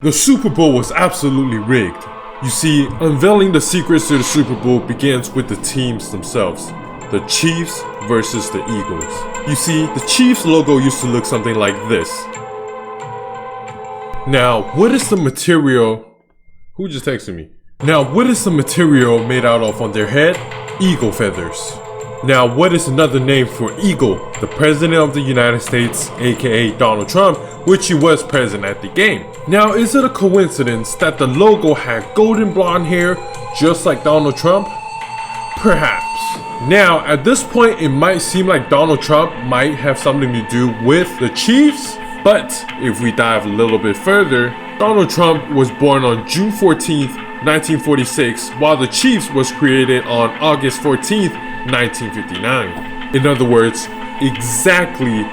The Super Bowl was absolutely rigged. You see, unveiling the secrets to the Super Bowl begins with the teams themselves. The Chiefs versus the Eagles. You see, the Chiefs logo used to look something like this. Now, what is the material? Who just texted me? Now, what is the material made out of on their head? Eagle feathers. Now, what is another name for eagle? The President of the United States, aka Donald Trump, which he was present at the game. Now, is it a coincidence that the logo had golden blonde hair, just like Donald Trump? Perhaps. Now, at this point, it might seem like Donald Trump might have something to do with the Chiefs, but if we dive a little bit further, Donald Trump was born on June 14th, 1946, while the Chiefs was created on August 14th, 1959. In other words, exactly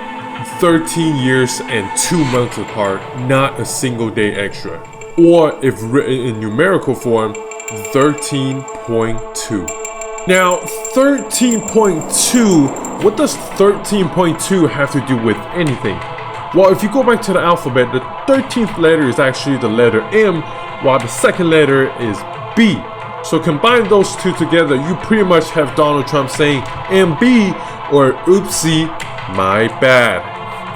13 years and 2 months apart, not a single day extra. Or if written in numerical form, 13.2. Now, 13.2, what does 13.2 have to do with anything? Well, if you go back to the alphabet, the 13th letter is actually the letter M, while the second letter is B. So combine those two together, you pretty much have Donald Trump saying MB or oopsie, my bad.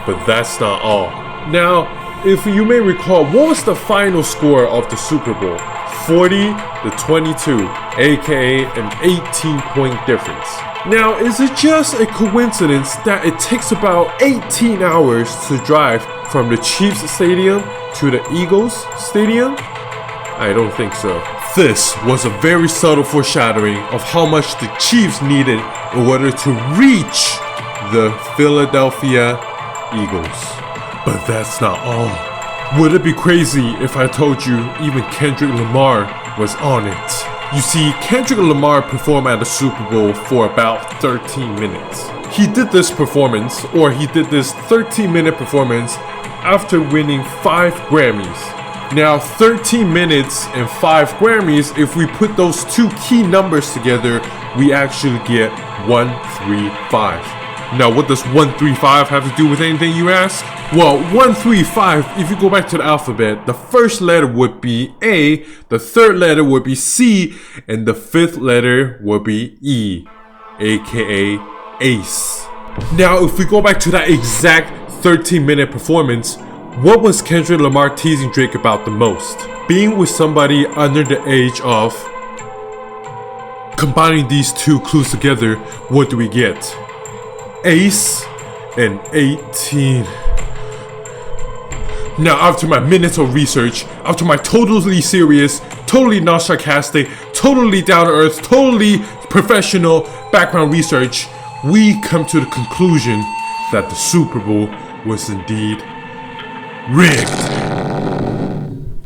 But that's not all. Now, if you may recall, what was the final score of the Super Bowl? 40-22, aka an 18-point difference. Now, is it just a coincidence that it takes about 18 hours to drive from the Chiefs Stadium to the Eagles Stadium? I don't think so. This was a very subtle foreshadowing of how much the Chiefs needed in order to reach the Philadelphia Eagles. But that's not all. Would it be crazy if I told you even Kendrick Lamar was on it? You see, Kendrick Lamar performed at the Super Bowl for about 13 minutes. He did this 13-minute performance after winning 5 Grammys. Now, 13 minutes and 5 Grammys, if we put those two key numbers together, we actually get 135. Now, what does 135 have to do with anything, you ask? Well, 135, if you go back to the alphabet, the first letter would be A, the third letter would be C, and the fifth letter would be E, aka Ace. Now, if we go back to that exact 13-minute performance, what was Kendrick Lamar teasing Drake about the most? Being with somebody under the age of... Combining these two clues together, what do we get? Ace and 18. Now, after my minutes of research, after my totally serious, totally not sarcastic, totally down to earth, totally professional background research, we come to the conclusion that the Super Bowl was indeed rigged.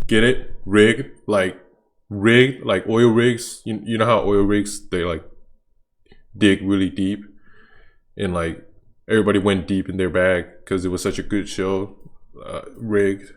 Get it? Rigged? Like oil rigs. You know how oil rigs, they like dig really deep, and like everybody went deep in their bag because it was such a good show. Rigged.